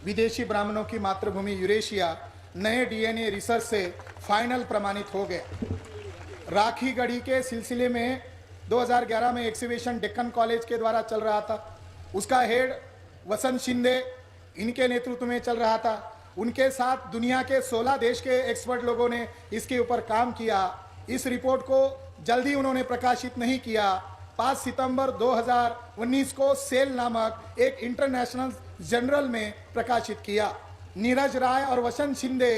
विदेशी ब्राह्मणों की मातृभूमि यूरेशिया नए डीएनए रिसर्च से फाइनल प्रमाणित हो गए। राखी गढ़ी के सिलसिले में 2011 में एक्सिबिशन डेक्कन कॉलेज के द्वारा चल रहा था। उसका हेड वसंत शिंदे इनके नेतृत्व में चल रहा था। उनके साथ दुनिया के 16 देश के एक्सपर्ट लोगों ने इसके ऊपर काम किया। इस रिपोर्ट को जल्दी उन्होंने प्रकाशित नहीं किया। 5 सितंबर 2019 को सेल नामक एक इंटरनेशनल जर्नल में प्रकाशित किया। नीरज राय और वसंत शिंदे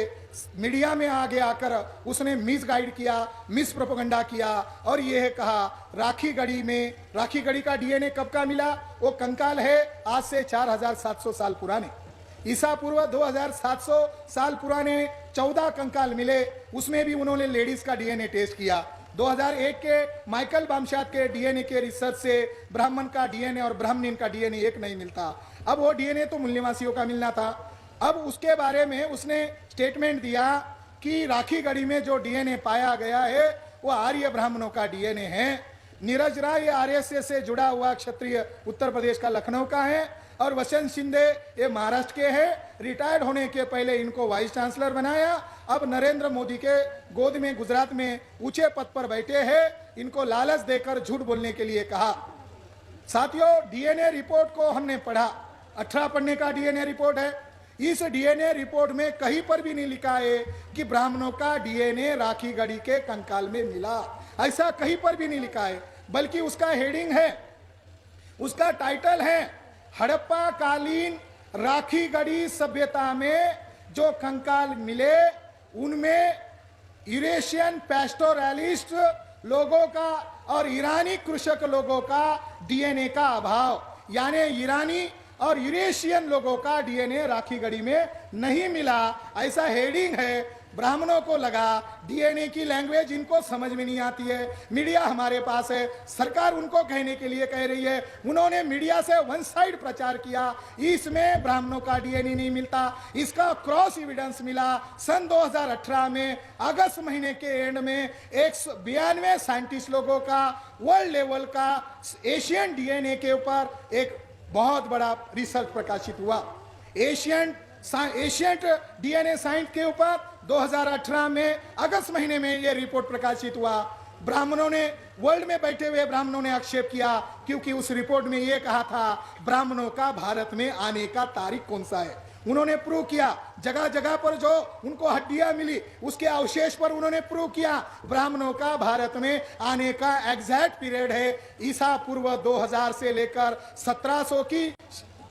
मीडिया में आगे आकर उसने मिस गाइड किया, मिस प्रोपेगेंडा किया और यह कहा राखी गढ़ी का डीएनए कब का मिला? वो कंकाल है आज से 4700 साल पुराने, ईसा पूर्व 2700 साल पुराने 14 कंकाल मिले। उसमें भी उन्होंने लेडीज का डीएनए टेस्ट किया। 2001 के माइकल बामशात के डीएनए के रिसर्च से ब्राह्मण का डीएनए और ब्राह्मणीन का डीएनए एक नहीं मिलता। अब वो डीएनए तो मूल्यवासियों का मिलना था। अब उसके बारे में उसने स्टेटमेंट दिया कि राखी गढ़ी में जो डीएनए पाया गया है वो आर्य ब्राह्मणों का डीएनए है। नीरज राय आरएसएस से जुड़ा हुआ क्षत्रिय उत्तर प्रदेश का लखनऊ का है और वसंत शिंदे ये महाराष्ट्र के हैं। रिटायर्ड होने के पहले इनको वाइस चांसलर बनाया। अब नरेंद्र मोदी के गोद में गुजरात में ऊंचे पद पर बैठे हैं। इनको लालच देकर झूठ बोलने के लिए कहा। साथियों, डीएनए रिपोर्ट को हमने पढ़ा, 18 पन्ने का डीएनए रिपोर्ट है। इस डीएनए रिपोर्ट में कहीं पर भी नहीं लिखा है कि ब्राह्मणों का डीएनए राखी गढ़ी के कंकाल में मिला। ऐसा कहीं पर भी नहीं लिखा है, बल्कि उसका हेडिंग है, उसका टाइटल है हड़प्पा कालीन राखी गढ़ी सभ्यता में जो कंकाल मिले उनमें यूरेशियन पैस्टोरलिस्ट लोगों का और ईरानी कृषक लोगों का डीएनए का अभाव, यानी ईरानी और यूरेशियन लोगों का डीएनए राखी गढ़ी में नहीं मिला। ऐसा हेडिंग है। ब्राह्मणों को लगा डीएनए की लैंग्वेज इनको समझ में नहीं आती है। मीडिया हमारे पास है, सरकार उनको कहने के लिए कह रही है। उन्होंने मीडिया से वन साइड प्रचार किया, इसमें ब्राह्मणों का डीएनए नहीं मिलता। इसका क्रॉस एविडेंस मिला सन 2018 में अगस्त महीने के एंड में 192 साइंटिस्ट लोगों का वर्ल्ड लेवल का एशियन डीएनए के ऊपर एक बहुत बड़ा रिसर्च प्रकाशित हुआ। एशियन डीएनए साइंस के ऊपर 2018 में अगस्त महीने में यह रिपोर्ट प्रकाशित हुआ। ब्राह्मणों ने, वर्ल्ड में बैठे हुए ब्राह्मणों ने आक्षेप किया, क्योंकि उस रिपोर्ट में यह कहा था ब्राह्मणों का भारत में आने का तारीख कौन सा है। उन्होंने प्रूव किया, जगह जगह पर जो उनको हड्डियां मिली उसके अवशेष पर उन्होंने प्रूव किया ब्राह्मणों का भारत में आने का एग्जैक्ट पीरियड है ईसा पूर्व 2000 से लेकर 1700 की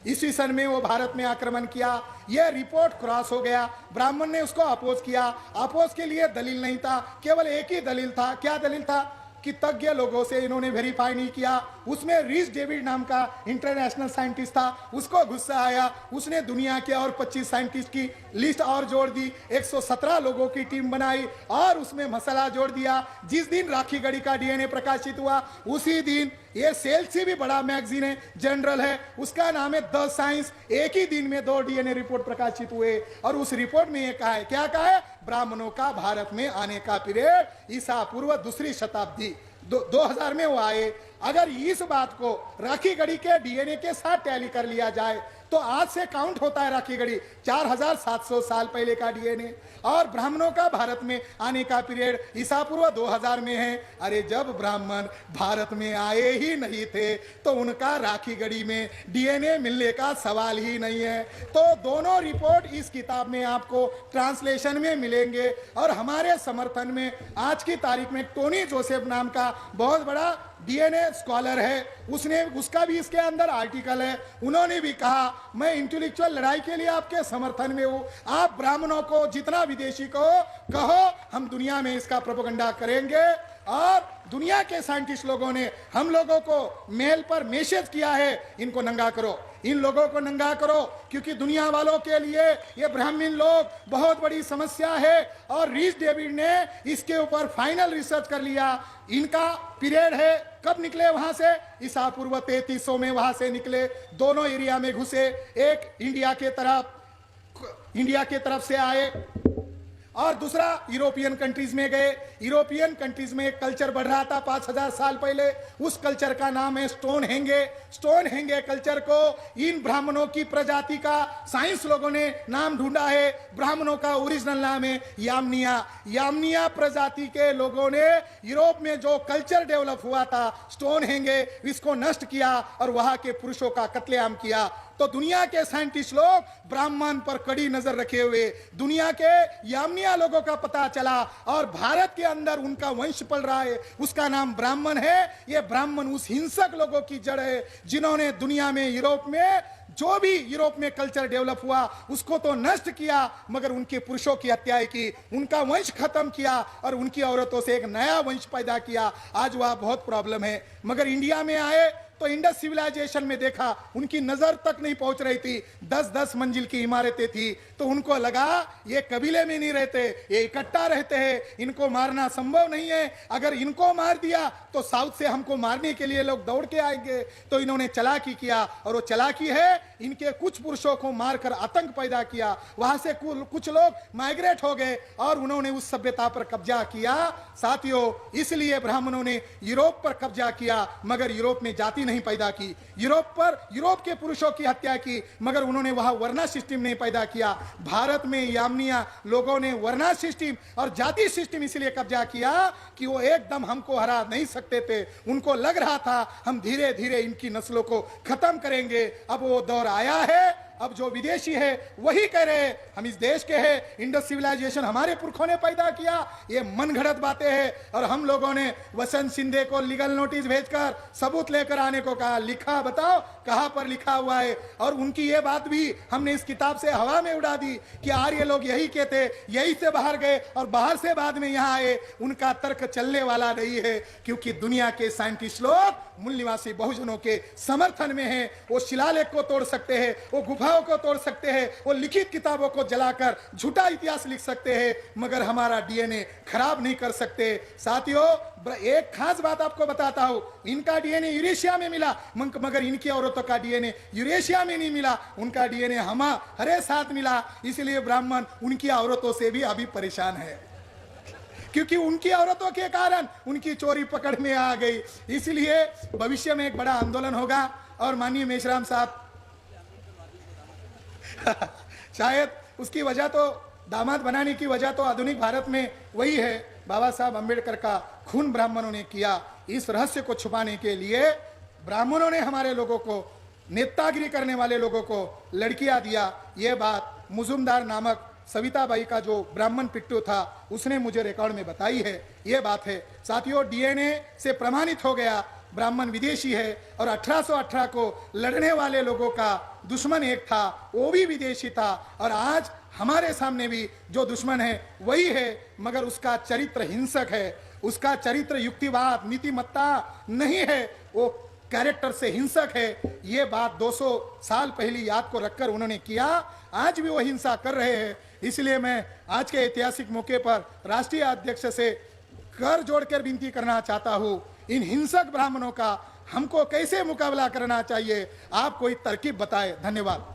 ईस्वी सन में वो भारत में आक्रमण किया। यह रिपोर्ट क्रॉस हो गया। ब्राह्मण ने उसको अपोज किया। अपोज के लिए दलील नहीं था, केवल एक ही दलील था। क्या दलील था? कि तज्ञ लोगों से इन्होंने वेरीफाई नहीं किया। उसमें रीस डेविड नाम का इंटरनेशनल साइंटिस्ट था, उसको गुस्सा आया। उसने दुनिया के और 25 साइंटिस्ट की लिस्ट और जोड़ दी, 117 लोगों की टीम बनाई और उसमें मसला जोड़ दिया। जिस दिन राखी गढ़ी का डीएनए प्रकाशित हुआ उसी दिन ये सेल से भी बड़ा मैगजीन है, जनरल है, उसका नाम है द साइंस। एक ही दिन में 2 डीएनए रिपोर्ट प्रकाशित हुए और उस रिपोर्ट में ये कहा है, क्या कहा है? ब्राह्मणों का भारत में आने का पीरियड ईसा पूर्व 2री शताब्दी 2000 में वो आए। अगर इस बात को राखी गढ़ी के डीएनए के साथ टैली कर लिया जाए तो आज से काउंट होता है राखी गढ़ी 4700 साल पहले का डीएनए और ब्राह्मणों का भारत में आने का पीरियड ईसा पूर्व 2000 में है। अरे जब ब्राह्मण भारत में आए ही नहीं थे तो उनका राखी गढ़ी में डीएनए मिलने का सवाल ही नहीं है। तो दोनों रिपोर्ट इस किताब में आपको ट्रांसलेशन में मिलेंगे और हमारे समर्थन में आज की तारीख में टोनी जोसेफ नाम का बहुत बड़ा डीएनए स्कॉलर है, उसका भी इसके अंदर आर्टिकल है। उन्होंने भी कहा मैं इंटेलेक्चुअल लड़ाई के लिए आपके समर्थन में हूं। आप ब्राह्मणों को जितना विदेशी को कहो, हम दुनिया में इसका प्रोपेगेंडा करेंगे। और दुनिया के साइंटिस्ट लोगों ने हम लोगों को मेल पर मैसेज किया है, इनको नंगा करो, इन लोगों को नंगा करो, क्योंकि दुनिया वालों के लिए ये ब्राह्मण लोग बहुत बड़ी समस्या है। और रीस डेविड ने इसके ऊपर फाइनल रिसर्च कर लिया। इनका पीरियड है, कब निकले वहां से? ईसा पूर्व 3300 में वहां से निकले। दोनों एरिया में घुसे, एक इंडिया के तरफ से आए और दूसरा यूरोपियन कंट्रीज में गए। यूरोपियन कंट्रीज में एक कल्चर बढ़ रहा था 5000 साल पहले, उस कल्चर का नाम है स्टोन हेंगे। स्टोन हेंगे कल्चर को इन ब्राह्मणों की प्रजाति का साइंस लोगों ने नाम ढूंढा है। ब्राह्मणों का ओरिजिनल नाम है यामनिया। यामनिया प्रजाति के लोगों ने यूरोप में जो कल्चर डेवलप हुआ था स्टोन हेंगे, इसको नष्ट किया और वहां के पुरुषों का कत्लेआम किया। तो दुनिया के साइंटिस्ट लोग ब्राह्मण पर कड़ी नजर रखे हुए दुनिया के यामनिया लोगों का पता चला और भारत के अंदर उनका वंश पल रहा है, उसका नाम ब्राह्मण है। ये ब्राह्मण उस हिंसक लोगों की जड़ है जिन्होंने दुनिया में यूरोप में जो भी यूरोप में कल्चर डेवलप हुआ उसको तो नष्ट किया, मगर उनके पुरुषों की हत्याएं की, उनका वंश खत्म किया और उनकी औरतों से एक नया वंश पैदा किया। आज वह बहुत प्रॉब्लम है। मगर इंडिया में आए तो इंडस सिविलाइजेशन में देखा उनकी नजर तक नहीं पहुंच रही थी, 10-10 मंजिल की इमारतें थी। तो उनको लगा ये कबीले में नहीं रहते, ये इकट्ठा रहते हैं, इनको मारना संभव नहीं है। अगर इनको मार दिया तो साउथ से हमको मारने के लिए लोग दौड़ के आएंगे। तो इन्होंने चालाकी किया और वो चालाकी है इनके कुछ पुरुषों को मारकर आतंक पैदा किया। वहां से कुछ लोग माइग्रेट हो गए और उन्होंने उस सभ्यता पर कब्जा किया। साथियों, इसलिए ब्राह्मणों ने यूरोप पर कब्जा किया मगर यूरोप में जाति नहीं पैदा की। यूरोप के पुरुषों की हत्या की मगर उन्होंने वहां वर्ना सिस्टम नहीं पैदा किया। भारत में यामनिया लोगों ने वर्ना सिस्टम और जाति सिस्टम इसलिए कब्जा किया कि वो एकदम हमको हरा नहीं सकते थे। उनको लग रहा था हम धीरे धीरे इनकी नस्लों को खत्म करेंगे। अब वो दौर आया है। अब जो विदेशी है वही कह रहे हैं हम इस देश के हैं, इंडस सिविलाइजेशन हमारे पुरखों ने पैदा किया। ये मनगढ़ंत बातें हैं। और हम लोगों ने वसंत सिंधे को लीगल नोटिस भेजकर सबूत लेकर आने को कहा, लिखा बताओ कहां पर लिखा हुआ है। और उनकी ये बात भी हमने इस किताब से हवा में उड़ा दी कि आर्य लोग यही कहते, यही से बाहर गए और बाहर से बाद में यहां आए। उनका तर्क चलने वाला नहीं है क्योंकि दुनिया के साइंटिस्ट लोग मूल निवासी बहुजनों के समर्थन में हैं। वो शिलालेख को तोड़ सकते हैं, वो गुफाओं को तोड़ सकते हैं, वो लिखित किताबों को जलाकर झूठा इतिहास लिख सकते हैं, मगर हमारा डीएनए खराब नहीं कर सकते। साथियों, एक खास बात आपको बताता हूं, इनका डीएनए यूरेशिया में मिला मगर इनकी औरतों का डीएनए यूरेशिया में नहीं मिला। उनका डीएनए हमारे साथ मिला। इसलिए ब्राह्मण उनकी औरतों से भी अभी परेशान है क्योंकि उनकी औरतों के कारण उनकी चोरी पकड़ में आ गई। इसलिए भविष्य में एक बड़ा आंदोलन होगा और माननीय मेश्राम साहब शायद उसकी वजह तो दामाद बनाने की वजह तो आधुनिक भारत में वही है, बाबा साहब अंबेडकर का खून ब्राह्मणों ने किया। इस रहस्य को छुपाने के लिए ब्राह्मणों ने हमारे लोगों को, नेतागिरी करने वाले लोगों को लड़कियां दिया। ये बात मुजुमदार नामक सविताबाई का जो ब्राह्मण पिट्टू था उसने मुझे रिकॉर्ड में बताई है। ये बात है। साथियों, डीएनए से प्रमाणित हो गया ब्राह्मण विदेशी है और 1818 को लड़ने वाले लोगों का दुश्मन एक था, वो भी विदेशी था। और आज हमारे सामने भी जो दुश्मन है वही है, मगर उसका चरित्र हिंसक है, उसका चरित्र युक्तिवाद नीतिमत्ता नहीं है, वो कैरेक्टर से हिंसक है। ये बात 200 साल पहली याद को रखकर उन्होंने किया। आज भी वो हिंसा कर रहे हैं। इसलिए मैं आज के ऐतिहासिक मौके पर राष्ट्रीय अध्यक्ष से कर जोड़कर विनती करना चाहता हूं, इन हिंसक ब्राह्मणों का हमको कैसे मुकाबला करना चाहिए, आप कोई तरकीब बताएं। धन्यवाद।